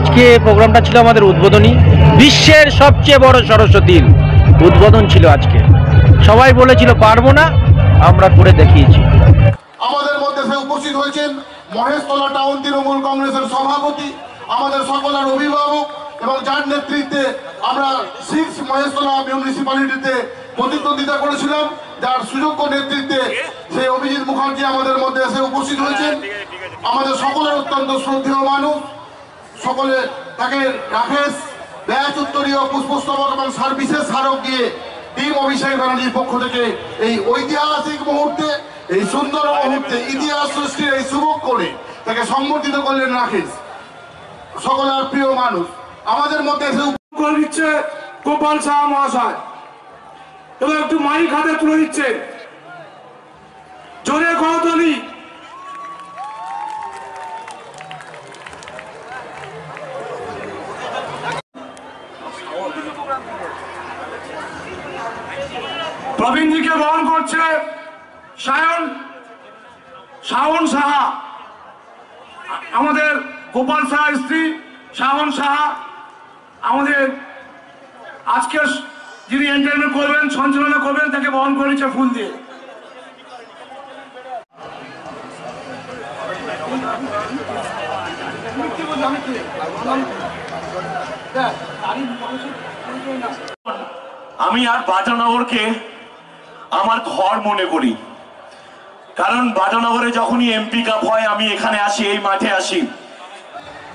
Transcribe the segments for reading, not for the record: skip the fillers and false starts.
আজকে প্রোগ্রামটা ছিল আমাদের উদ্বোধনী, বিশ্বের সবচেয়ে বড় সরস্বতীর উদ্বোধন ছিল আজকে। সবাই বলেছিল পারবো না, আমরা করে দেখিয়েছি। আমাদের মধ্যে সে উপস্থিত হয়েছেন মহেশতলা টাউন তৃণমূল কংগ্রেসের সভাপতি, আমাদের সকলের অভিভাবক, এবং যার নেতৃত্বে আমরা 6 মহেশতলা মিউনিসিপ্যালিটিতে প্রতিদ্বন্দ্বিতা করেছিলাম, যার সুযোগ্য নেতৃত্বে সেই অভিজিৎ মুখার্জি আমাদের মধ্যে এসে উপস্থিত হয়েছেন। আমাদের সকলের অত্যন্ত শ্রদ্ধেয় মানুষ, সকলে তাকে রাকেশ ব্যাচ উত্তরীয় পুষ্পস্তবক এবং বিশেষ স্মারক দিয়ে টিম অভিষেক ব্যানার্জির পক্ষ থেকে এই ঐতিহাসিক মুহূর্তে, এই সুন্দর মুহূর্তে ইতিহাস সৃষ্টির এই সুযোগ করে তাকে সম্বর্ধিত করলেন রাকেশ। সকলের প্রিয় মানুষ আমাদের মধ্যে এসে করে দিচ্ছে গোপাল সাহা মহাশয়, এবং একটু মাইক হাতে তুলে দিচ্ছে। জোরে করতালি। প্রবীণজিকে বহন করছে শাওন সাহা, আমাদের গোপাল সাহার স্ত্রী শাওন সাহা। আমাদের আজকে যিনি এন্টারটেইনমেন্ট করবেন, সঞ্চালনা করবেন, তাকে বহন করে নিচ্ছে ফুল দিয়ে। আমি আর বাটানগরকে আমার ঘর মনে করি, কারণ বাটানগরে যখনই এমপি কাপ হয় আমি এখানে আসি, এই মাঠে আসি।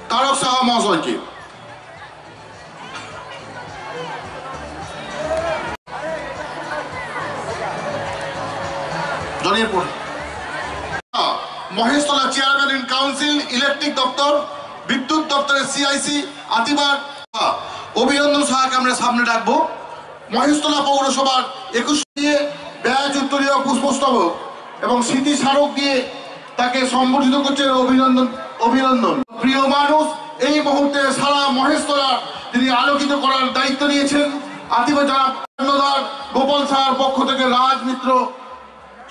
তারক সাহা মহাশয়কে Maheshtala chairman in council, electric দপ্তর, বিদ্যুৎ দপ্তরের সিআইসি আতিবার অভিনন্দন সাহাকে আমরা সামনে ডাকবো। মহেশতলা পৌরসভার 21 দিয়ে ব্যাচ উত্তরীয় পুষ্পস্তবক এবং স্মৃতি স্মারক দিয়ে তাকে সম্বর্ধিত করছেন। অভিনন্দন। প্রিয় মানুষ, এই মুহূর্তে সারা মহেশতলা তিনি আলোকিত করার দায়িত্ব নিয়েছেন। আতিবা জনাব গোপাল সাহার পক্ষ থেকে রাজ মিত্র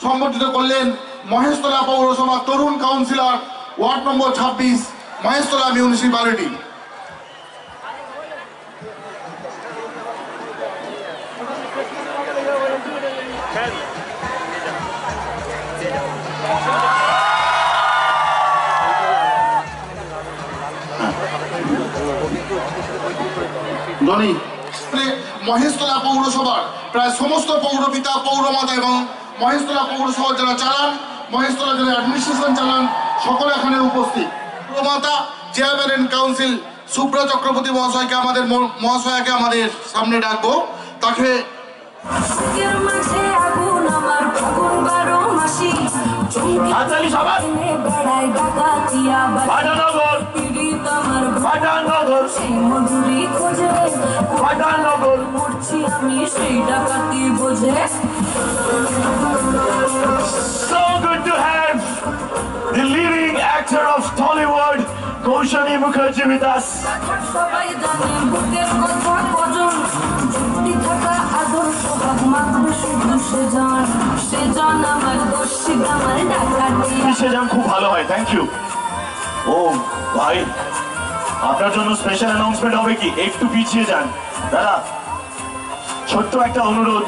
সম্বর্ধিত করলেন মহেশতলা পৌরসভা তরুণ councillor, ward number 26, Maheshtala municipality. মহেশতলা পৌরসভার প্রায় সমস্ত পৌরপিতা, পৌরমাতা এবং মহেশতলা পৌরসভা যারা চালান, মহেশতলা যারা অ্যাডমিনিস্ট্রেশন চালান, সকলে এখানে উপস্থিত। পৌরমাতা chairman and council Subhra Chakraborty মহাশয়াকে আমাদের সামনে ডাকবো। তাকে So good to have the leading actor of Tollywood, Kaushani Mukherjee, with us. খুব ভালো হয়, থ্যাংক ইউ। ও ভাই, আপনার জন্য স্পেশাল অ্যানাউন্সমেন্ট হবে কি? একটু পিছিয়ে যান দাদা, ছোট্ট একটা অনুরোধ,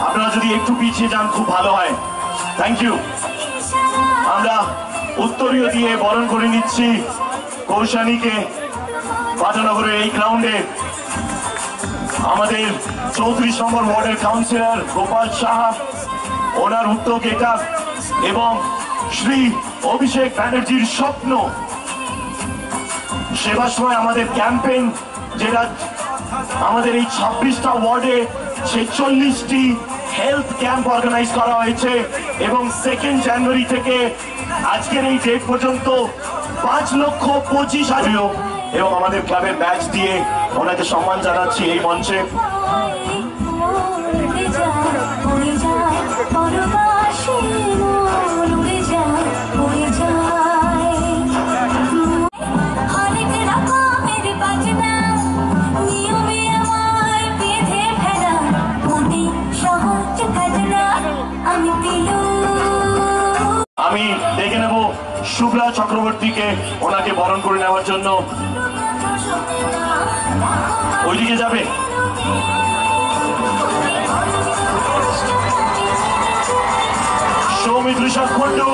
আপনারা যদি একটু পিছিয়ে যান খুব ভালো হয়, থ্যাংক ইউ। আমরা উত্তরীয় দিয়ে বরণ করে নিচ্ছি কৌশানীকে। বাটানগরের এই গ্রাউন্ডে আমাদের 34 নম্বর ওয়ার্ডের কাউন্সিলর গোপাল সাহা, ওনার উদ্যোগ এটা, এবং শ্রী অভিষেক ব্যানার্জির স্বপ্ন সেবার সময় আমাদের ক্যাম্পেইন, যেটা আমাদের এই 26টা ওয়ার্ডে 46টি হেলথ ক্যাম্প অর্গানাইজ করা হয়েছে, এবং 2 জানুয়ারি থেকে আজকের এই ডেট পর্যন্ত 5,25,000, এবং আমাদের ক্লাবের ব্যাচ দিয়ে ওনাকে সম্মান জানাচ্ছি এই মঞ্চে। আমি ডেকে নেব শুভ্রা চক্রবর্তীকে ওনাকে বরণ করে নেওয়ার জন্য। ওইদিকে যাবে? সৌমিত্র কুণ্ডু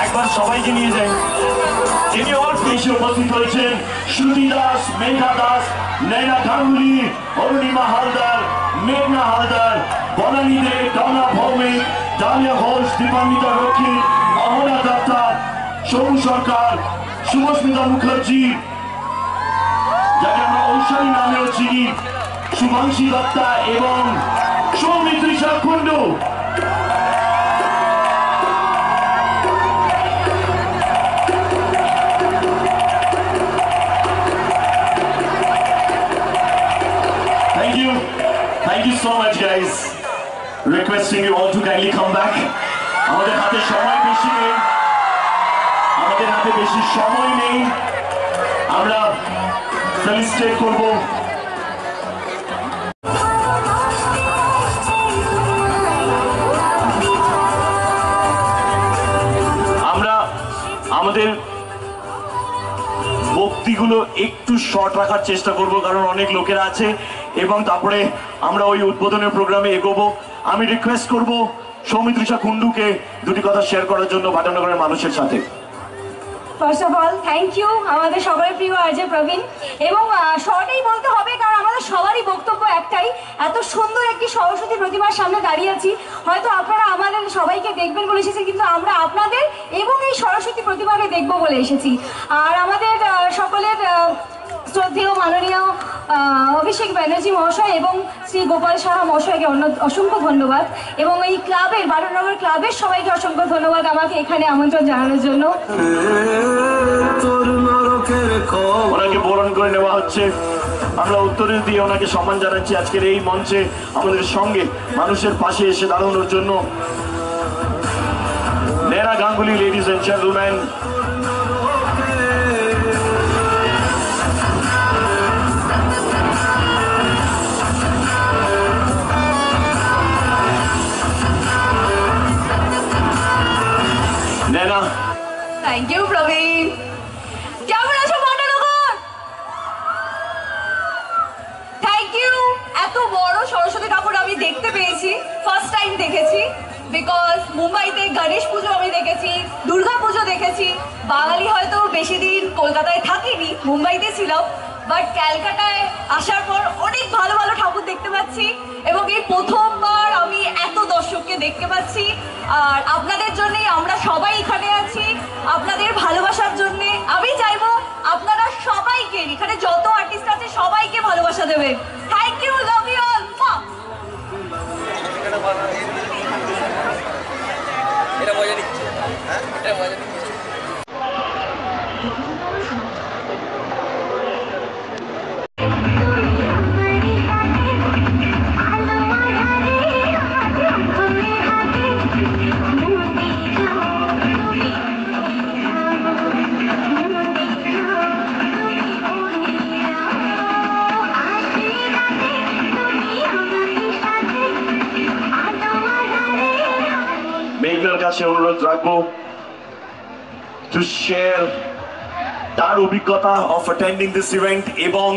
একবার সবাইকে নিয়ে যাই। যিনি অর্থেশে উপস্থিত হয়েছেন শ্রুতি দাস, মেঘা দাস, নয়না গাঙ্গুলি, অরুণিমা হালদার, মেঘনা হালদার, বনানী দে, ডানা ভৌমিক, ডালিয়া ঘোষ, দীপান্বিতা রক্ষী, অহনা দত্তা, সৌম সরকার, শুভস্মিতা মুখার্জি, যাকে আমরা ঐশ্বরী নামেও চিনি, শুভাংশী দত্তা এবং Soumitra Kundu. Thank you so much, guys. Requesting you all to kindly come back. আমাদের হাতে সময় বেশি নেই, আমরা ফেলিসিটেট করব। আমরা আমাদের বক্তৃগুলো একটু শর্ট রাখার চেষ্টা করব, কারণ অনেক লোকেরা আছে, এবং তারপরে আমরা ওই উদ্বোধনের প্রোগ্রামে এগোবো। আমি রিকোয়েস্ট করব সৌমিত্র কুণ্ডুকে দুটি কথা শেয়ার করার জন্য ভাটানগরের মানুষের সাথে। First of all thank you আমাদের সবার প্রিয় আরজে প্রবীণ, এবং শর্টেই বলতে হবে কারণ আমাদের সবারই বক্তব্য একটাই, এত সুন্দর একটি সরস্বতী প্রতিমার সামনে দাঁড়িয়ে আছি। হয়তো আপনারা আমাদের সবাইকে দেখবেন বলে এসেছেন, কিন্তু আমরা আপনাদের এবং এই সরস্বতী প্রতিমাকে দেখবো বলে এসেছি। আর আমাদের সকলের শ্রদ্ধেয় মাননীয় অভিষেক ব্যানার্জি মহাশয় এবং শ্রী গোপাল সাহা মহাশয়কে অসংখ্য ধন্যবাদ, এবং এই ক্লাবের ভাটানগর ক্লাবের সবাইকে অসংখ্য ধন্যবাদ আমাকে এখানে আমন্ত্রণ জানানোর জন্য। ওনাকে বরণ করে নেওয়া হচ্ছে, আমরা উত্তরে দিয়ে ওনাকে সম্মান জানাচ্ছি আজকের এই মঞ্চে আমাদের সঙ্গে মানুষের পাশে এসে দাঁড়ানোর জন্য। Nayana Ganguly, ladies and gentleman. Thank you Praveen. কেমন আছো ভাটানগর? Thank you. এত বড় সরস্বতী ঠাকুর আমি দেখতে পেয়েছি, ফার্স্ট টাইম দেখেছি, বিকজ মুম্বাইতে গণেশ পুজো আমি দেখেছি, দুর্গা পুজো দেখেছি। বাঙালি হয়তো বেশি দিন কলকাতায় থাকিনি, মুম্বাইতে ছিলাম, বাট ক্যালকাটায় আসার পর অনেক ভালো ভালো ঠাকুর দেখতে পাচ্ছি, এবং এই প্রথমবার আমি এত দর্শককে দেখতে পাচ্ছি। আর আপনাদের জন্যই আমরা সবাই এখানে আছি, আপনাদের ভালোবাসার জন্যে। আমি চাইবো আপনারা সবাইকে, এখানে যত আর্টিস্ট আছে সবাইকে ভালোবাসা দেবেন। Thank you, love you all. এটা মজা নিচ্ছে, হ্যাঁ এটা মজা নিচ্ছে। মেঘনার কাছে অনুরোধ রাখবো টু শেয়ার তার অভিজ্ঞতা অফ অ্যাটেন্ডিং দিস ইভেন্ট, এবং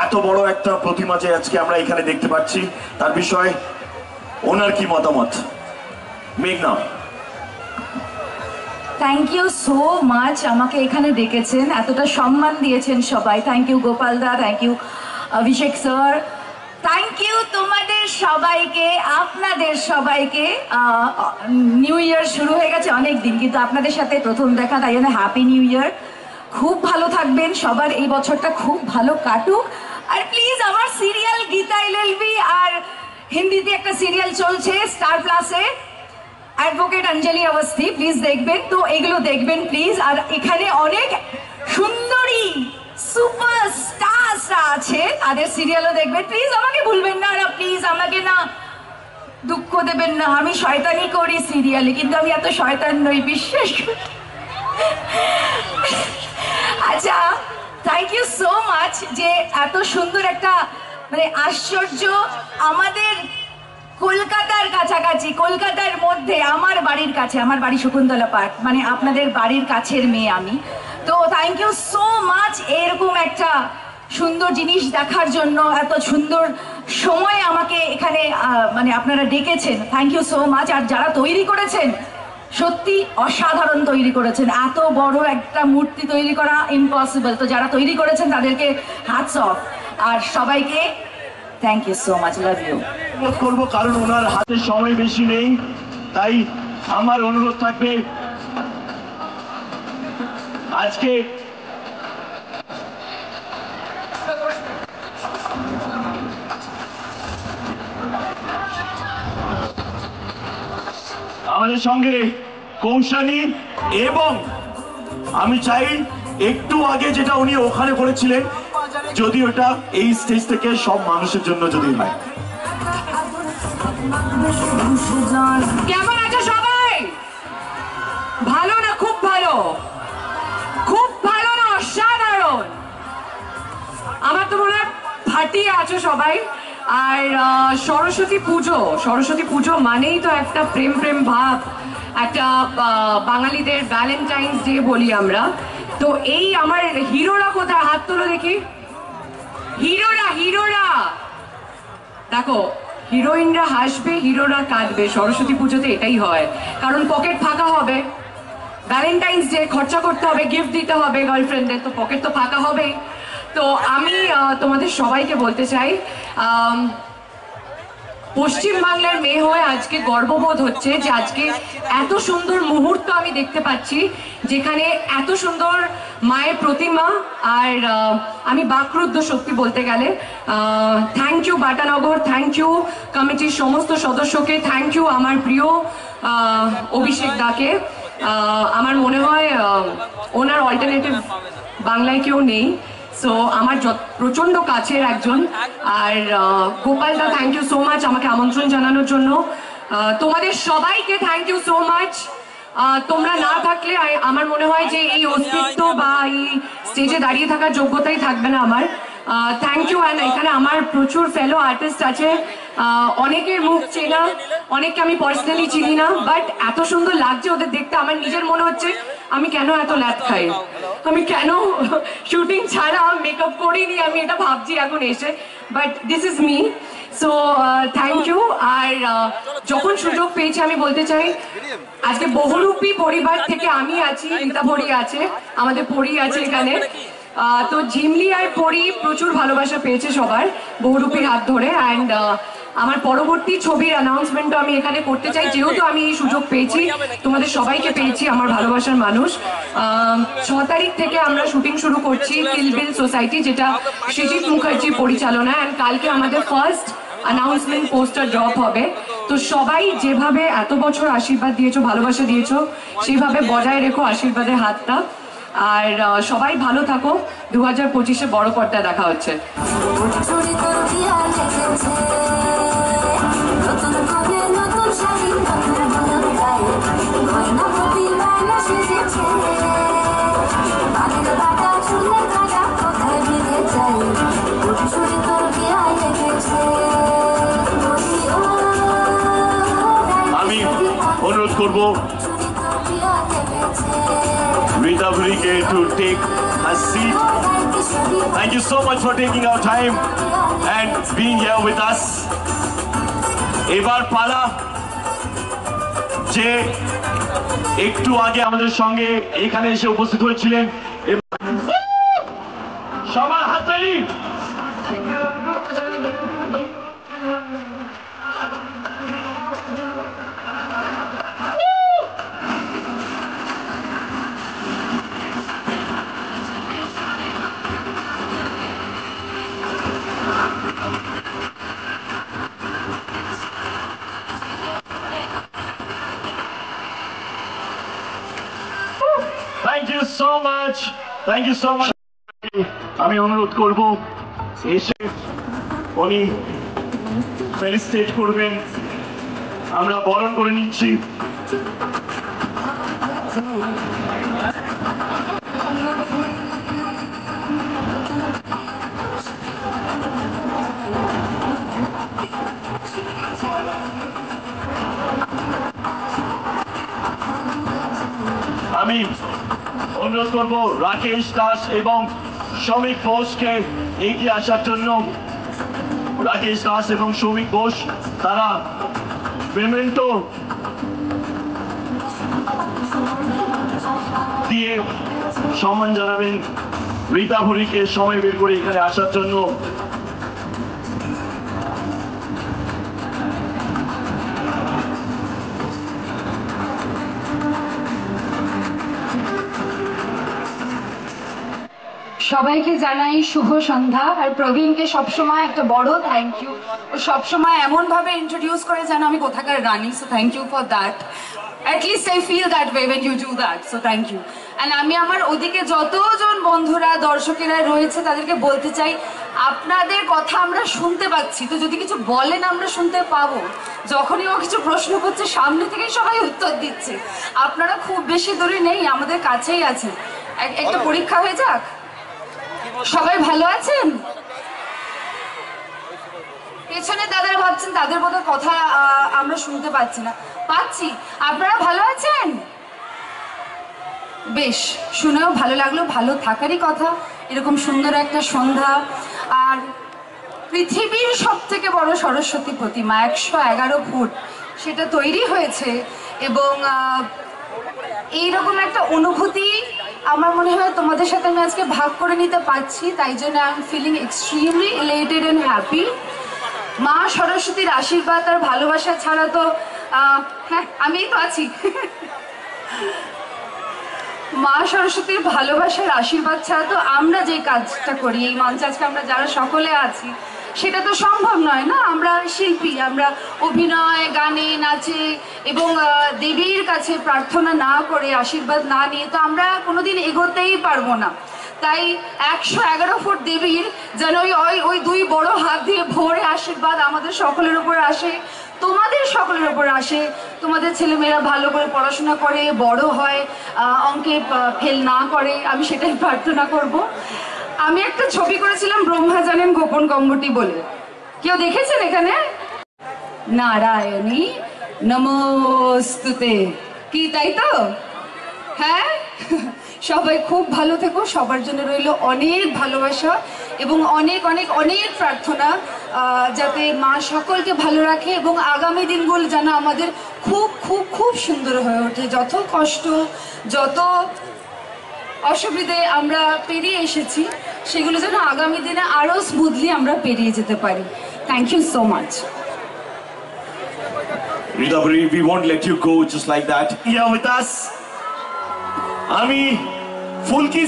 এত বড় একটা প্রতিমা যে আজকে আমরা এখানে দেখতে পাচ্ছি তার বিষয়ে ওনার কি মতামত। মেঘনা। থ্যাংক ইউ সো মাচ, আমাকে এখানে ডেকেছেন, এতটা সম্মান দিয়েছেন সবাই। থ্যাংক ইউ গোপাল দা, thank you Abhishek sir, thank you তোমাদের সবাইকে, আপনাদের সবাইকে। নিউ ইয়ার শুরু হয়ে গেছে অনেক দিন, কিন্তু আপনাদের সাথে প্রথম দেখা, তাই জন্য হ্যাপি নিউ ইয়ার। খুব ভালো থাকবেন, সবার এই বছরটা খুব ভালো কাটুক। আর প্লিজ আমার সিরিয়াল গীতা এলএলবি আর হিন্দিতে একটা সিরিয়াল চলছে স্টার প্লাসে, অ্যাডভোকেট অঞ্জলি অবস্থি, প্লিজ দেখবেন, তো এগুলো দেখবেন প্লিজ। আর এখানে অনেক সুন্দরী সুপারস্টাররা আছে, তাদের সিরিয়ালও দেখবেন প্লিজ, আমাকে ভুলবেন না। আর প্লিজ আমাকে না দুঃখ দেবেন না, আমি শয়তানি করি সিরিয়ালে, কিন্তু আমি এত শয়তান নই, বিশ্বাস করি। আচ্ছা, থ্যাংক ইউ সো মাচ যে এত সুন্দর একটা মানে আশ্চর্য, আমাদের কলকাতার কাছাকাছি, কলকাতার মধ্যে আমার বাড়ির কাছে, আমার বাড়ি শকুন্তলা পার্ক, মানে আপনাদের বাড়ির কাছের মেয়ে আমি। তো থ্যাংক ইউ সো মাচ এরকম একটা সুন্দর জিনিস দেখার জন্য, এত সুন্দর সময় আমাকে এখানে মানে আপনারা ডেকেছেন, থ্যাংক ইউ সো মাচ। আর যারা তৈরি করেছেন সত্যি অসাধারণ তৈরি করেছেন, এত বড় একটা মূর্তি তৈরি করা ইম্পসিবল, তো যারা তৈরি করেছেন তাদেরকে হ্যাটস অফ। আর সবাইকে thank you so much, love you. অনুরোধ করবো, কারণ ওনার হাতে সময় বেশি নেই, তাই আমার অনুরোধ থাকবে আজকে আমাদের সঙ্গে কৌশানী, এবং আমি চাই একটু আগে যেটা উনি ওখানে করেছিলেন, যদি ওটা এই স্টেজ থেকে সব মানুষের জন্য যদি হয়। কেমন আছো সবাই? ভালো না? খুব ভালো, খুব ভালো না? অসাধারণ। আমার তো মনে হয় ফাটিয়ে আছো সবাই। আর সরস্বতী পুজো মানেই তো একটা প্রেম প্রেম ভাব, একটা বাঙালিদের ভ্যালেন্টাইন্স ডে বলি আমরা। তো এই আমার হিরোরা কোথায়? হাত তোলো দেখি। হিরোরা দেখো, হিরোইনরা হাসবে, হিরোরা কাঁদবে। সরস্বতী পুজোতে এটাই হয়, কারণ পকেট ফাঁকা হবে। ভ্যালেন্টাইন্স ডে খরচা করতে হবে, গিফট দিতে হবে গার্লফ্রেন্ডের, তো পকেট তো ফাঁকা হবেই। তো আমি তোমাদের সবাইকে বলতে চাই, পশ্চিম বাংলার মেয়ে হয়ে আজকে গর্ববোধ হচ্ছে যে আজকে এত সুন্দর মুহূর্ত আমি দেখতে পাচ্ছি, যেখানে এত সুন্দর মায়ের প্রতিমা। আর আমি বাকরুদ্ধ সত্যি বলতে গেলে। Thank you Batanagar, thank you কমিটির সমস্ত সদস্যকে, থ্যাংক ইউ আমার প্রিয় অভিষেক দাকে। আমার মনে হয় ওনার অল্টারনেটিভ বাংলায় কেউ নেই, সো আমার প্রচন্ড কাছের একজন। আর গোপাল দা, থ্যাংক ইউ সো মাচ আমাকে আমন্ত্রণ জানানোর জন্য। তোমাদের সবাইকে থ্যাংক ইউ সো মাচ। তোমরা না থাকলে আমার মনে হয় যে এই অস্তিত্ব বা এই স্টেজে দাঁড়িয়ে থাকার যোগ্যতাই থাকবে না আমার। Thank you. অ্যান্ড এখানে আমার প্রচুর ফেলো আর্টিস্ট আছে, অনেকের মুখ চেনা, অনেককে আমি পার্সোনালি চিনি না, বাট এত সুন্দর লাগছে ওদের দেখতে। আমার নিজের মনে হচ্ছে আমি কেন এত ল্যাদ খাই, আমি কেন শুটিং ছাড়া মেকআপ করিনি, আমি এটা ভাবছি এখন এসে, but this is me. So thank you. আর যখন সুযোগ পেয়েছি আমি বলতে চাই, আজকে বহুরূপী পরিবার থেকে আমি আছি, রীতা পরি আছে, আমাদের পরি আছে এখানে। তো ঝিমলি আর পরি প্রচুর ভালোবাসা পেয়েছে সবার, বহুরূপীর হাত ধরে। অ্যান্ড আমার পরবর্তী ছবির অ্যানাউন্সমেন্টও আমি এখানে করতে চাই, যেহেতু আমি এই সুযোগ পেয়েছি, তোমাদের সবাইকে পেয়েছি, আমার ভালোবাসার মানুষ। 6 তারিখ থেকে আমরা শুটিং শুরু করছি কিল বিল সোসাইটি, যেটা সৃজিত মুখার্জির পরিচালনা। অ্যান্ড কালকে আমাদের ফার্স্ট অ্যানাউন্সমেন্ট পোস্টার ড্রপ হবে। তো সবাই যেভাবে এত বছর আশীর্বাদ দিয়েছো, ভালোবাসা দিয়েছো, সেইভাবে বজায় রেখো আশীর্বাদের হাতটা। আর সবাই ভালো থাকো। 2025-এ বড় পর্দায় দেখা হচ্ছে। আমি অনুরোধ করবো Rita Puri to take a seat. Thank you so much for taking our time and being here with us. এবার পালা যে একটু আগে আমাদের সঙ্গে এখানে এসে উপস্থিত হয়েছিলেন, সবার হাততালি। Thank you so much. Thank you so much. আমি অনুরোধ করব এসে উনি ফেলিসিটেট করবেন, আমরা বরণ করে নিচ্ছি। অনুরোধ করব রাকেশ দাস এবং শ্রমিক বোসকে এগিয়ে আসার জন্য। রাকেশ দাস এবং শ্রমিক বোস তারা পেমেন্টো দিয়ে সম্মান জানাবেন রীতা ভুরিকে সময় বের করে এখানে আসার জন্য। সবাইকে জানাই শুভ সন্ধ্যা। আর প্রবীণকে সবসময় একটা বড় থ্যাংক ইউ। ও সবসময় এমনভাবে ইন্ট্রোডিউস করে যেন আমি কোথাকার রানী। So thank you for that. At least I feel that way when you do that. So thank you. And আমি আমার ওদিকে যতজন বন্ধুরা দর্শকেরা রয়েছে তাদেরকে বলতে চাই, আপনাদের কথা আমরা শুনতে পাচ্ছি, তো যদি কিছু বলেন আমরা শুনতে পাবো। যখনই ও কিছু প্রশ্ন করছে সামনে থেকেই সবাই উত্তর দিচ্ছে। আপনারা খুব বেশি দূরে নেই, আমাদের কাছেই আছেন। একটা পরীক্ষা হয়ে যাক। সবাই ভালো আছেন? পেছনে দাদারা ভাবছেন তাদের বোধহয় কথা আমরা শুনতে পাচ্ছি না। পাচ্ছি। আপনারা ভালো আছেন? বেশ, শুনেও ভালো লাগলো। ভালো থাকারই কথা। এরকম সুন্দর একটা সন্ধ্যা। আর পৃথিবীর সব থেকে বড় সরস্বতী প্রতিমা 111 ফুট সেটা তৈরি হয়েছে, এবং এইরকম একটা অনুভূতি আমার মনে হয় তোমাদের সাথে আমি আজকে ভাগ করে নিতে পারছি। তাই জন্য I am feeling extremely elated and happy. মা সরস্বতীর আশীর্বাদ আর ভালোবাসা ছাড়া তো হ্যাঁ আমিই তো আছি। মা সরস্বতীর ভালোবাসার আশীর্বাদ ছাড়া তো আমরা যে কাজটা করি এই মঞ্চে আজকে আমরা যারা সকলে আছি সেটা তো সম্ভব নয় না। আমরা শিল্পী, আমরা অভিনয়, গানে, নাচে এবং দেবীর কাছে প্রার্থনা না করে আশীর্বাদ না নিয়ে তো আমরা কোনোদিন এগোতেই পারবো না। তাই 111 ফুট দেবীর যেন ওই দুই বড় হাত দিয়ে ভরে আশীর্বাদ আমাদের সকলের উপর আসে, তোমাদের সকলের উপর আসে। তোমাদের ছেলেমেয়েরা ভালো করে পড়াশোনা করে বড় হয়, অঙ্কে ফেল না করে, আমি সেটাই প্রার্থনা করব। আমি একটা ছবি করেছিলাম ব্রহ্মা জানেন গোপন কম্বটি বলে, কেউ দেখেছেন এখানে? নারায়ণী নমস্তুতে, কি তাই তো? হ্যাঁ, সবাই খুব ভালো থেকো। সবার জন্য রইল অনেক ভালোবাসা এবং অনেক অনেক অনেক প্রার্থনা যাতে মা সকলকে ভালো রাখে এবং আগামী দিনগুলো যেন আমাদের খুব খুব খুব সুন্দর হয়ে ওঠে। যত কষ্ট, যত অসুবিধে আমরা পেরিয়ে এসেছি সেগুলো যেন আগামী দিনে আরো স্মুথলি আমরা পেরিয়ে যেতে পারি। Thank you so much. Rita Bhuri, we won't let you go just like that. Here with us, আমি ফুলকি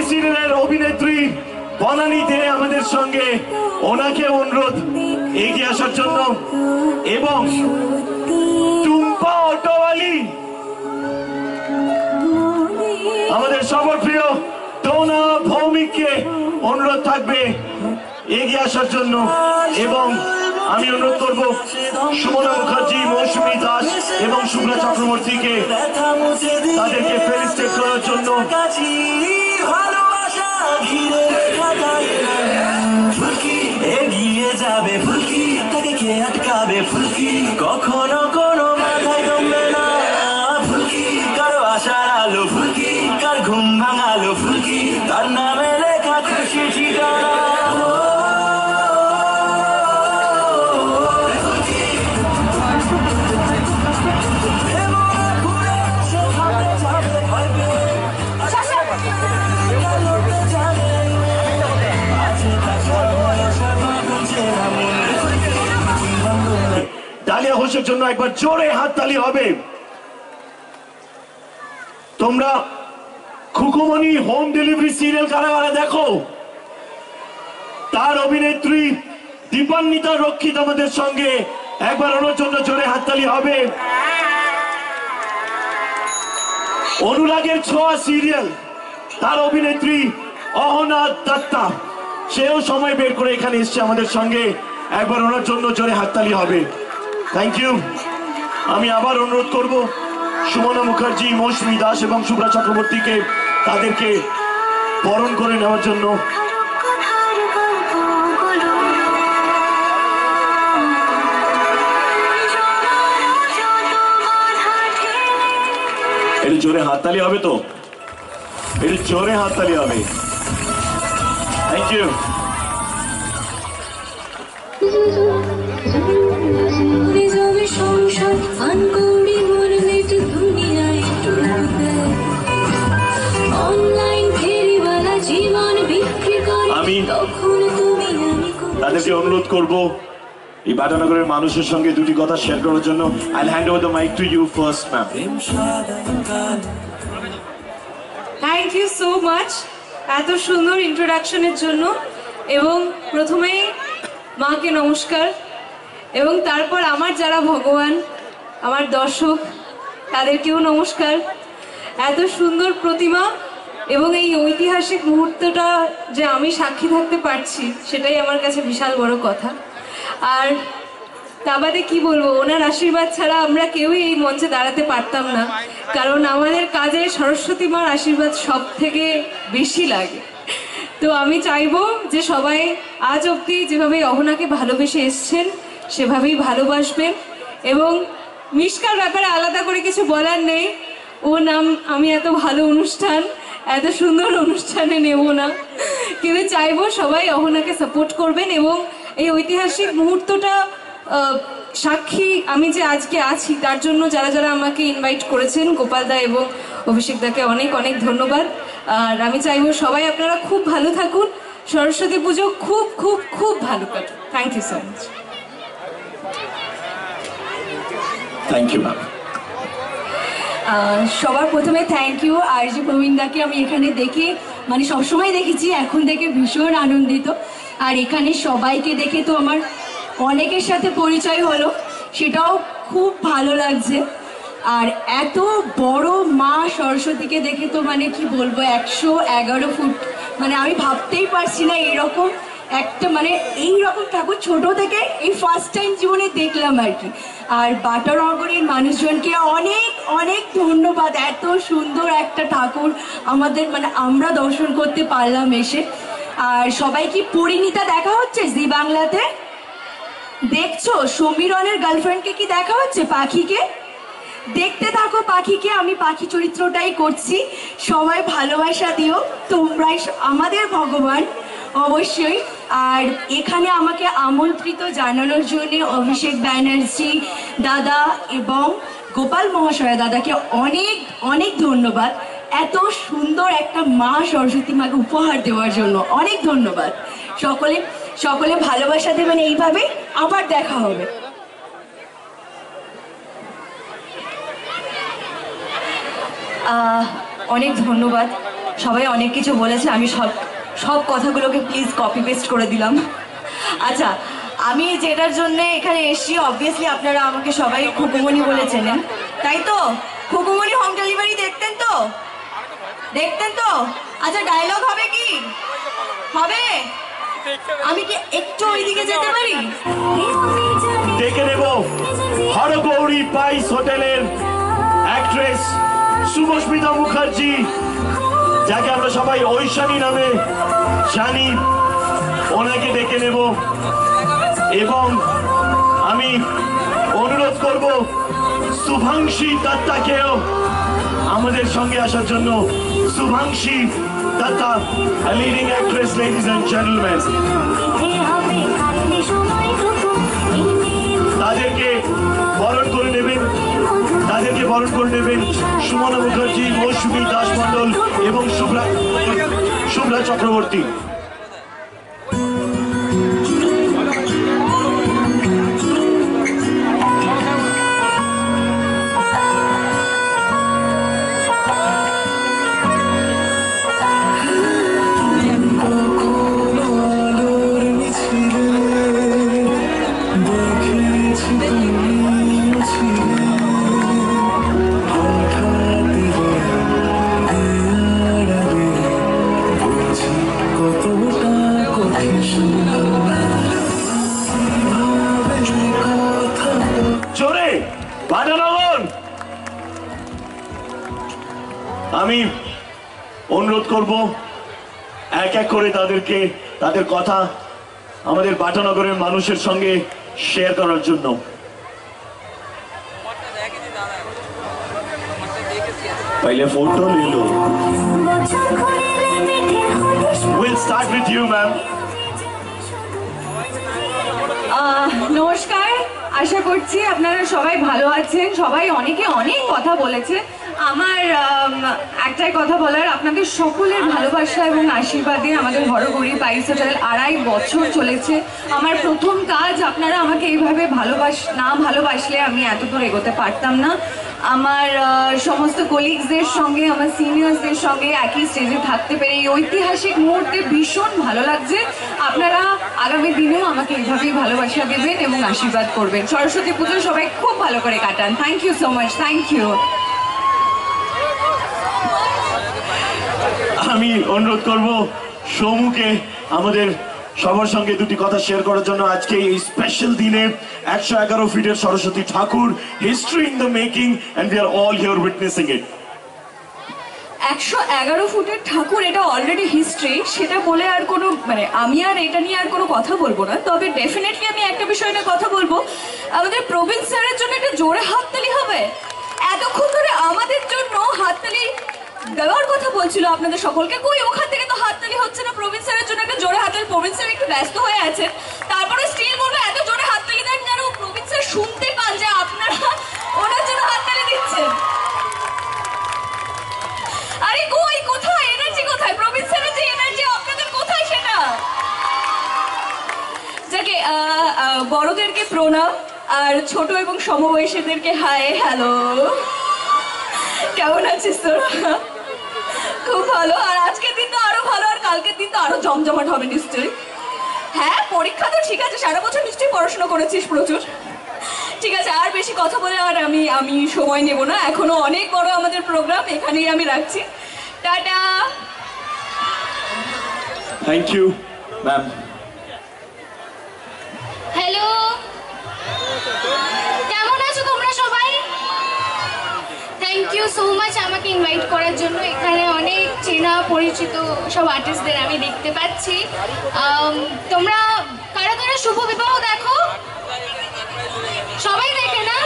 সিরিয়ালের অভিনেত্রী বনানী দে আমাদের সঙ্গে, ওনাকে অনুরোধ এগিয়ে আসার জন্য, এবং টুম্পা অটোওয়ালি আমাদের সবার প্রিয় টোনা ভৌমিককে অনুরোধ থাকবে এগিয়ে আসার জন্য। এবং আমি অনুরোধ করব সুমনা মুখার্জি, মৌসুমী দাস এবং শুভ্রা চক্রবর্তীকে তাদেরকে ফেলিস্টেট করার জন্য। এগিয়ে যাবে ফুলকি, তাকে কে আটকাবে ফুলকি, কখনো কোনো মাথায় জমবে না ফুলকি, কারো আশার আলো ফুলকি, কার ঘুম ভাঙালো ফুলকি, তার নামে লেখা খুশি ঠিকানা। ডালিয়া ঘোষের জন্য একবার জোরে হাততালি হবে। তোমরা খুকুমনি হোম ডেলিভারি সিরিয়াল কারাগারে দেখো, তার অভিনেত্রী দীপান্বিতা রক্ষিত আমাদের সঙ্গে, একবার ওনার জন্য জোরে হাততালি হবে। অনুরাগের ছোঁয়া সিরিয়াল, তার অভিনেত্রী অহনা দত্তা, সেও সময় বের করে এখানে এসছে আমাদের সঙ্গে, একবার ওনার জন্য জোরে হাততালি হবে। Thank you. আমি আবার অনুরোধ করব সুমনা মুখার্জি, মৌসুমী দাস এবং শুভ্রা চক্রবর্তীকে তাদেরকে বরণ করে নেওয়ার জন্য। একটু জোরে হাততালি হবে তো, একটু জোরে হাততালি হবে। Thank you. আমি তাদেরকে অনুরোধ করব এই বাটানগরের মানুষের সঙ্গে দুটি কথা শেয়ার করার জন্য। I'll hand over the mic to you first, ma'am. Thank you so much এত সুন্দর ইন্ট্রোডাকশনের জন্য। এবং প্রথমেই মাকে নমস্কার, এবং তারপর আমার যারা ভগবান, আমার দর্শক, তাদেরকেও নমস্কার। এত সুন্দর প্রতিমা এবং এই ঐতিহাসিক মুহূর্তটা যে আমি সাক্ষী থাকতে পারছি, সেটাই আমার কাছে বিশাল বড় কথা। আর তা বাদে কি বলবো, ওনার আশীর্বাদ ছাড়া আমরা কেউই এই মঞ্চে দাঁড়াতে পারতাম না, কারণ আমাদের কাজে সরস্বতী মার আশীর্বাদ সব থেকে বেশি লাগে। তো আমি চাইবো যে সবাই আজ অবধি যেভাবে অহনাকে ভালোবেসে এসছেন সেভাবেই ভালোবাসবেন। এবং মিশকার ব্যাপারে আলাদা করে কিছু বলার নেই, ও নাম আমি এত ভালো অনুষ্ঠান, এত সুন্দর অনুষ্ঠানে নেব না, কিন্তু চাইবো সবাই অহনাকে সাপোর্ট করবেন। এবং এই ঐতিহাসিক মুহূর্তটা সাক্ষী আমি যে আজকে আছি তার জন্য যারা যারা আমাকে ইনভাইট করেছেন, গোপাল দা এবং অভিষেক দাকে অনেক অনেক ধন্যবাদ। আর আমি চাইবো সবাই আপনারা খুব ভালো থাকুন, সরস্বতী পুজো খুব খুব খুব ভালো কাটুন। Thank you so much. Thank you ma'am. সবার প্রথমে থ্যাংক ইউ আর জি প্রবীণদাকে আমি এখানে দেখে মানে সবসময় দেখেছি, এখন দেখে ভীষণ আনন্দিত। আর এখানে সবাইকে দেখে তো আমার অনেকের সাথে পরিচয় হলো, সেটাও খুব ভালো লাগছে। আর এত বড় মা সরস্বতীকে দেখে তো মানে কি বলবো, 111 ফুট, মানে আমি ভাবতেই পারছি না এরকম একটা মানে এইরকম ঠাকুর ছোট থেকে এই ফার্স্ট টাইম জীবনে দেখলাম আর কি। আর বাটানগরের মানুষজনকে অনেক অনেক ধন্যবাদ, এত সুন্দর একটা ঠাকুর আমাদের মানে আমরা দর্শন করতে পারলাম এসে। আর সবাই কি পরিণীতা দেখা হচ্ছে জি বাংলাতে? দেখছো সমীরনের গার্লফ্রেন্ডকে কি দেখা হচ্ছে, পাখিকে? দেখতে থাকো পাখিকে, আমি পাখি চরিত্রটাই করছি। সবাই ভালোবাসা দিও, তোমরাই আমাদের ভগবান অবশ্যই। আর এখানে আমাকে আমন্ত্রিত জানানোর জন্য অভিষেক ব্যানার্জি দাদা এবং গোপাল মহাশয় দাদাকে অনেক অনেক ধন্যবাদ, এত সুন্দর একটা মা সরস্বতী মাকে উপহার দেওয়ার জন্য অনেক ধন্যবাদ। সকলে সকলে ভালোবাসা দেবেন, এইভাবে আবার দেখা হবে। অনেক ধন্যবাদ, সবাই অনেক কিছু বলেছে, আমি সব কথাগুলোকে প্লিজ কপি পেস্ট করে দিলাম। আচ্ছা, আমি যেটার জন্য এখানে এসেছি, অবভিয়াসলি আপনারা আমাকে সবাই খুকুমণি বলে চেনেন, তাই তো? খুকুমণি হোম ডেলিভারি দেখতেন তো? দেখতেন তো? আচ্ছা, ডায়লগ হবে কি? হবে? আমি কি একটু ওইদিকে যেতে পারি? ডেকে নেব হরগৌরী পাইস হোটেলের অ্যাক্ট্রেস শুভস্মিতা মুখার্জি, যাকে আমরা সবাই ঐশানী নামে জানি, ওনাকে ডেকে নেব। এবং আমি অনুরোধ করব শুভাংশী দত্তাকেও আমাদের সঙ্গে আসার জন্য। Shubhangshi Dutta, leading actress, ladies and gentleman. তাদেরকে বরণ করে নেবেন সুমনা মুখার্জি, মৌসুমী দাস মন্ডল এবং শুভ্রা চক্রবর্তী। আমি অনুরোধ করব এক এক করে তাদেরকে তাদের কথা আমাদের বাটানগরের মানুষের সঙ্গে শেয়ার করার জন্য। पहले फोटो ले लो। We'll start with you, ma'am. নমস্কার, আশা করছি আপনারা সবাই ভালো আছেন। সবাই অনেকে অনেক কথা বলেছে। আমার একটাই কথা বলার, আপনাদের সকলের ভালোবাসা এবং আশীর্বাদে আমাদের হরগৌরী পাইস হোটেল 2.5 বছর চলেছে। আমার প্রথম কাজ, আপনারা আমাকে এইভাবে ভালোবাসলে আমি এত দূর এগোতে পারতাম না। আমার সমস্ত কলিগসদের সঙ্গে, আমার সিনিয়র্সদের সঙ্গে একই স্টেজে থাকতে পেরে এই ঐতিহাসিক মুহূর্তে ভীষণ ভালো লাগছে। আপনারা আগামী দিনেও আমাকে এইভাবেই ভালোবাসা দেবেন এবং আশীর্বাদ করবেন। সরস্বতী পুজো সবাই খুব ভালো করে কাটান। Thank you so much. Thank you. আমি অনুরোধ করব সৌমুকে আমাদের সবার সঙ্গে দুটি কথা শেয়ার করার জন্য। আজকে এই স্পেশাল দিনে 111 ফিটের সরস্বতী ঠাকুর, history in the making, and we are all here witnessing it. 111 ফুটের ঠাকুর, এটা অলরেডি হিস্ট্রি, সেটা বলে আর কোনো আমি আর এটা নিয়ে আর কোনো কথা বলবো না। তবে ডেফিনেটলি আমি একটা বিষয় নিয়ে কথা বলবো। আমাদের প্রবীণ স্যারের জন্য একটা জোরে হাততালি হবে। এতক্ষণ ধরে আমাদের জন্য হাততালি দেওয়ার কথা বলছিল আপনাদের সকলকে, কই ওখান থেকে তো হাততালি হচ্ছে না। প্রবীণ স্যারের জন্য একটা জোরে হাততালি। প্রবীণ স্যার একটু ব্যস্ত হয়ে আছেন, তারপরে স্টিল বলবো এত জোরে হাততালি দেন যেন প্রবীণ স্যার শুনতে পান যে আপনারা ওনার জন্য হাততালি দিচ্ছেন। আরে কই, কোথায় এনার্জি, কোথায় প্রবীণ স্যারের যে এনার্জি, আপনাদের কোথায় সেটা? যাকে বড়দেরকে প্রণাম, আর ছোট এবং সমবয়সীদেরকে হাই হ্যালো। কেমন আছিস তোরা? খুব ভালো। আর আজকের দিন তো আরো ভালো, আর কালকের দিন তো আরো জমজমাট হবে নিশ্চয়ই। হ্যাঁ, পরীক্ষা তো ঠিক আছে, সারা বছর নিশ্চয়ই পড়াশোনা করেছিস প্রচুর। ঠিক আছে, আর বেশি কথা বলে আর আমি সময় নেব না। এখনো অনেক বড় আমাদের প্রোগ্রাম, এখানেই আমি রাখছি। Tata. Thank you ma'am. Hello, কেমন আছো তোমরা সবাই? থ্যাংক ইউ সো মাচ আমাকে ইনভাইট করার জন্য। এখানে অনেক চেনা পরিচিত সব আর্টিস্টদের আমি দেখতে পাচ্ছি। তোমরা কারা কারা শুভ বিবাহ দেখো? সবাই দেখে না?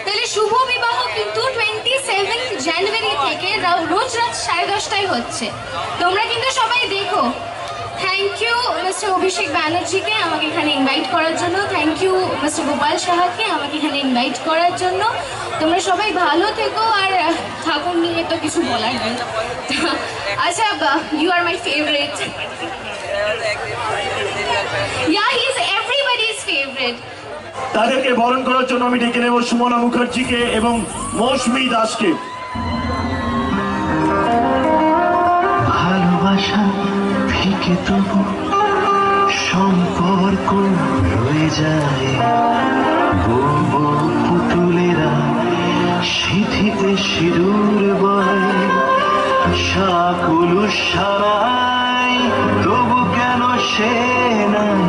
তাহলে শুভ বিবাহ কিন্তু 27 জানুয়ারি থেকে রোজ রাত 10:30টায় হচ্ছে। তোমরা কিন্তু সবাই দেখো। থ্যাংক ইউ মিস্টার অভিষেক ব্যানার্জিকে আমাকে এখানে ইনভাইট করার জন্য। থ্যাংক ইউ মিস্টার গোপাল সাহাকে আমাকে এখানে ইনভাইট করার জন্য। তোমরা সবাই ভালো থেকো। আর ঠাকুর নিয়ে তো কিছু বলার নেই। আচ্ছা, you are my favourite. Yeah, he is everybody's favourite. তাদেরকে বরণ করার জন্য আমি ডেকে নেব সুমনা মুখার্জিকে এবং মৌসুমী দাসকে। ভালোবাসা ফিকে তবু সম্পর্ক রয়ে যায়, পুতুলেরা সিঁথিতে সিঁদুর বয়, সাকুল সারাই তবু কেন সে নাই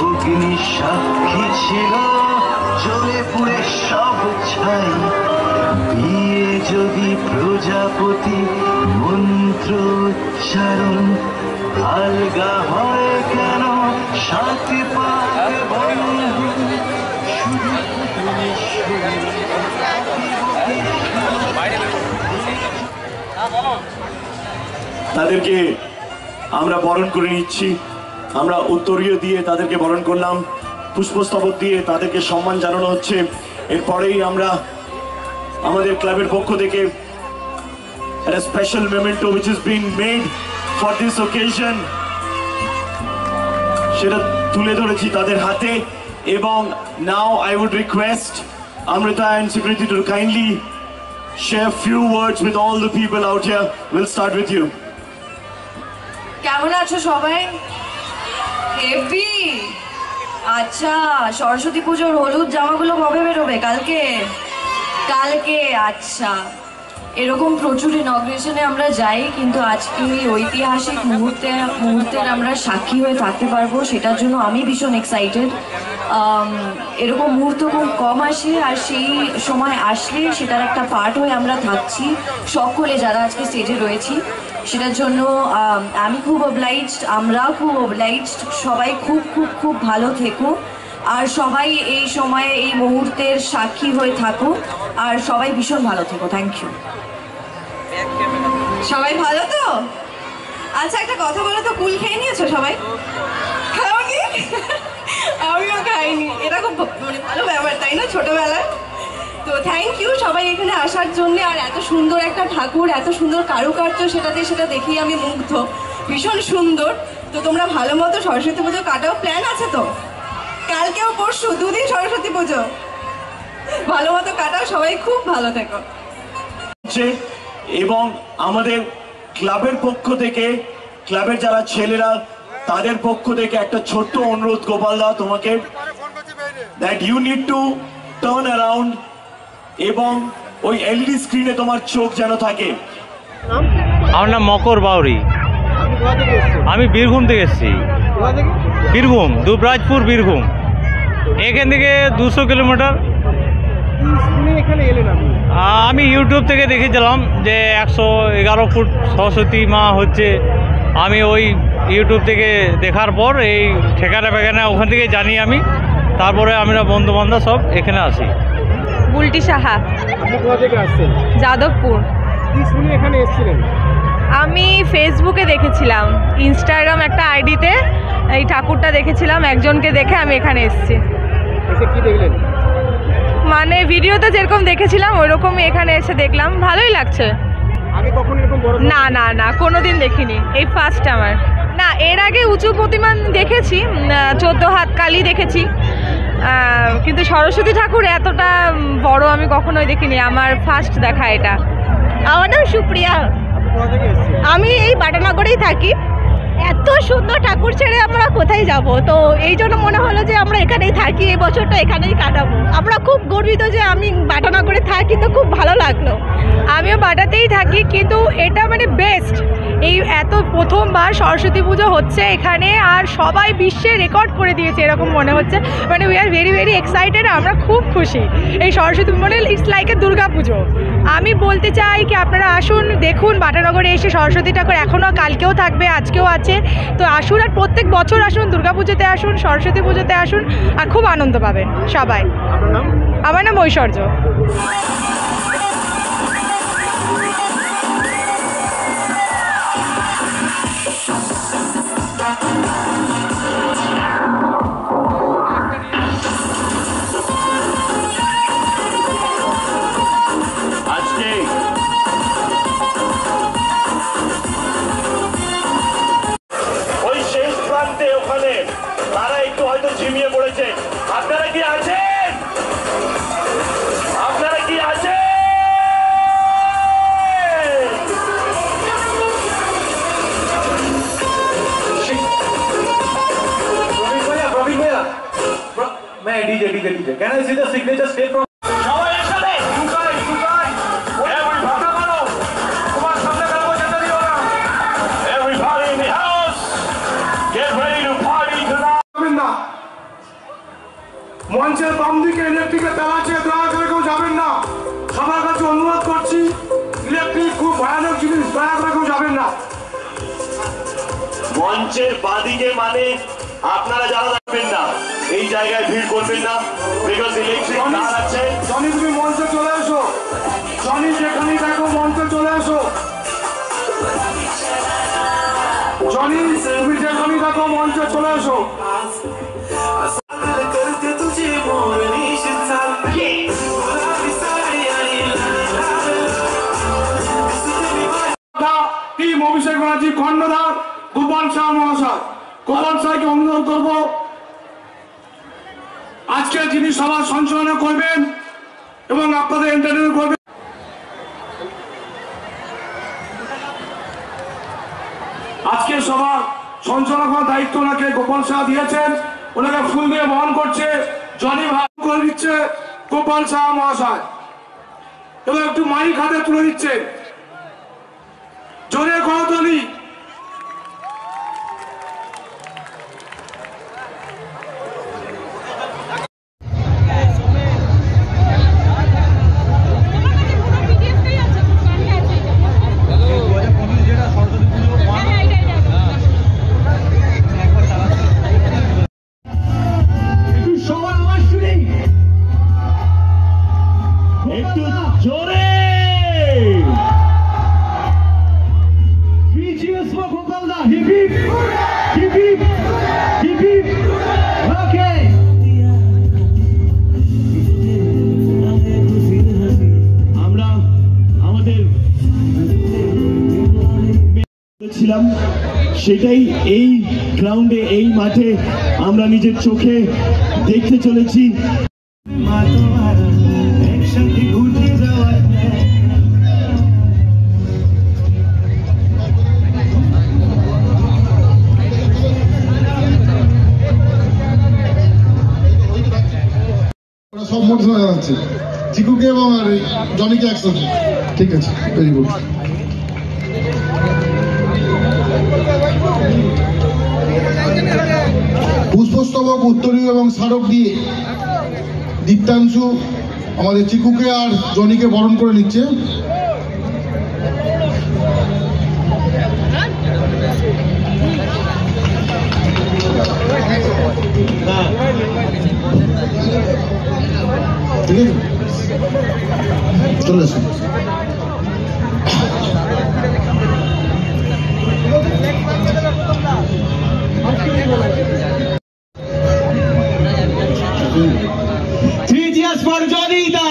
অগ্নি সাক্ষী ছিল, জ্বলে পুড়ে সব ছাই। বিয়ে যদি প্রজাপতি মন্ত্র উচ্চারণ, আলগা হয় কেন সাথে পাকে বন্ধু, শুধু তাদেরকে আমরা বরণ করে নিচ্ছি। আমরা উত্তরীয় দিয়ে তাদেরকে বরণ করলাম, পুষ্পস্তবক দিয়ে তাদেরকে সম্মান জানানো হচ্ছে। এরপরেই আমরা আমাদের ক্লাবের পক্ষ থেকে একটা special memento which has been made for this occasion সেটা তুলে ধরেছি তাদের হাতে। এবং now I would request Amrita and Sukriti to kindly share few words with all the people out here. We'll start with you. কেমন আছো সবাই? Heavy. আচ্ছা, সরস্বতী পুজোর হলুদ জামাগুলো কবে বেরোবে? কালকে? আচ্ছা, এরকম প্রচুর ইনগ্রেশনে আমরা যাই, কিন্তু আজকে এই ঐতিহাসিক মুহূর্তের আমরা সাক্ষী হয়ে থাকতে পারবো, সেটার জন্য আমি ভীষণ এক্সাইটেড। এরকম মুহূর্ত খুব কম আসে, আর সেই সময় আসলে সেটার একটা পার্ট হয়ে আমরা থাকছি সকলে যারা আজকে স্টেজে রয়েছি। সেটার জন্য আমি খুব অবলাইজড, আমরাও খুব অবলাইজড। সবাই খুব খুব খুব ভালো থেকো, আর সবাই এই সময়ে এই মুহূর্তের সাক্ষী হয়ে থাকো, আর সবাই ভীষণ ভালো থেকো। Thank you. সবাই ভালো তো? আচ্ছা একটা কথা বলো তো, কুল খেয়ে নিয়েছো সবাই? খাওনি? আমিও খাইনি। এটা খুব মানে ভালো ব্যাপার তাই না ছোটবেলায়? তো থ্যাংক ইউ সবাই এখানে আসার জন্য। আর এত সুন্দর একটা ঠাকুর, এত সুন্দর কারুকার্য, সেটা দেখেই আমি মুগ্ধ, ভীষণ সুন্দর। তো তোমরা ভালো মতো সরস্বতী পুজো কাটাও, প্ল্যান আছে তো? কালকেও পরশু 2 দিন সরস্বতী পুজো, ভালো মতো কাটাও, সবাই খুব ভালো থেকো। এবং আমাদের ক্লাবের পক্ষ থেকে, ক্লাবের যারা ছেলেরা তাদের পক্ষ থেকে একটা ছোট্ট অনুরোধ গোপালদা তোমাকে, that you need to turn around এবং ওই এলইডি স্ক্রিনে তোমার চোখ যেন থাকে। আমার নাম মকর বাউরি। আমি বীরভূম থেকে এসেছি। বীরভূম, দুবরাজপুর, বীরভূম। এখান থেকে 200 কিলোমিটার। আমি ইউটিউব থেকে দেখেছিলাম যে 111 ফুট সরস্বতী মা হচ্ছে। আমি ওই ইউটিউব থেকে দেখার পর এই ঠিকানা ফেকানা ওখান থেকে জানি আমি, তারপরে আমরা বন্ধু বান্ধব সব এখানে আসি। বুলটি সাহা। আপনি কোথা থেকে আসছেন? যাদবপুর। কি শুনে এখানে এসেছিলেন? আমি ফেসবুকে দেখেছিলাম, ইনস্টাগ্রাম একটা আইডিতে এই ঠাকুরটা দেখেছিলাম, একজনকে দেখে আমি এখানে এসেছি। এসে কি দেখলেন? মানে ভিডিওতে যেরকম দেখেছিলাম ওইরকমই এখানে এসে দেখলাম, ভালোই লাগছে। আগে কখনো এরকম বড়? না না না, কোনোদিন দেখিনি, এই ফার্স্ট আমার। না, এর আগে উঁচু প্রতিমা দেখেছি, 14 হাত কালী দেখেছি, কিন্তু সরস্বতী ঠাকুর এতটা বড় আমি কখনোই দেখিনি, আমার ফার্স্ট দেখা এটা। আমার নাম সুপ্রিয়া। আমি এই বাটানগরেই থাকি। এত সুন্দর ঠাকুর ছেড়ে আমরা কোথায় যাব, তো এই জন্য মনে হলো যে আমরা এখানেই থাকি, এই বছরটা এখানেই কাটাবো। আমরা খুব গর্বিত যে আমি বাটানগরে থাকি, তো খুব ভালো লাগলো। আমিও বাটাতেই থাকি, কিন্তু এটা মানে বেস্ট। এই এত প্রথমবার সরস্বতী পুজো হচ্ছে এখানে, আর সবাই বিশ্বে রেকর্ড করে দিয়েছে এরকম মনে হচ্ছে। মানে we are very very excited, আমরা খুব খুশি। এই সরস্বতী মানে ইটস লাইক এ দুর্গা পুজো। আমি বলতে চাই কি আপনারা আসুন, দেখুন বাটানগরে এসে সরস্বতী ঠাকুর এখনও, কালকেও থাকবে, আজকেও আছে। তো আসুন, আর প্রত্যেক বছর আসুন, দুর্গা পুজোতে আসুন, সরস্বতী পুজোতে আসুন, আর খুব আনন্দ পাবেন সবাই। আমার নাম ঐশ্বর্য। আজকে ওই শেষ প্রান্তে ওখানে তারা একটু হয়তো ঝিমিয়ে পড়েছে। আপনারা কি আছেন? আপনারা কি আছেন? प्रवीण भैया, मैं DJ can I see the signature step from সবাই একসাথে Everybody in the house, get ready to party tonight. মঞ্চের বাম দিকে ইলেকট্রিকের তার আছে, দয়া করে কেউ যাবেন না। সবার কাছে অনুরোধ করছি, ইলেকট্রিক খুব ভয়ানক জিনিস, দয়া করে কেউ যাবেন না। মঞ্চের বাদিকে মানে আপনারা যারা যাবেন না এই জায়গায় ভিড় করবেন না, বিকজ ইলেকট্রিক তার আছে। জনি তুমি মঞ্চে চলে এসো, জনি যেখানেই থাকো মঞ্চে চলে এসো। জনি তুমি যেখানেই থাকো মঞ্চে চলে এসো। টিম অভিষেক ব্যানার্জি, খণ্ডদার, গোপাল শাহ মহাশয়। গোপাল শাহকে অনুরোধ করব আজকে যিনি সভা সঞ্চালনা করবেন এবং আপনাদের এন্টারটেইন করবেন। আজকে সভা সঞ্চালনা করার দায়িত্ব ওনাকে গোপাল শাহ দিয়েছেন, ওনাকে ফুল দিয়ে বহন করছে, জনি ভাগ করে দিচ্ছে গোপাল শাহ মহাশয়, এবং একটু মাইক হাতে তুলে দিচ্ছে। জোরে করতালি। একটু জোরে দেখছিলাম সেটাই এই গ্রাউন্ডে, এই মাঠে আমরা নিজের চোখে দেখতে চলেছি। একসাথে ঘুরতে যাওয়ার সব মোটিভেশন জানাচ্ছে চিকুকে এবং আর জনিকে একসাথে। ঠিক আছে, ভেরি গুড। পুষ্পস্তবক, উত্তরীয় এবং স্মারক দিয়ে দীপ্তাংশু আমাদের চিকুকে আর জনিকে বরণ করে নিচ্ছে। ঠিক আছে, চলে আসুন। Three cheers for Johnny Da.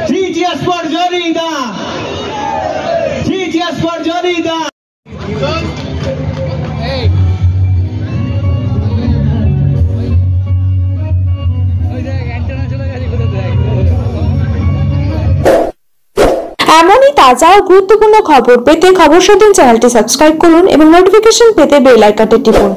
Three cheers for Johnny Da. Three cheers for Johnny Da. এমনই তাজা ও গুরুত্বপূর্ণ খবর পেতে খবর শোধন চ্যানেলটি সাবস্ক্রাইব করুন এবং নোটিফিকেশন পেতে বেল আইকনটি টিপুন।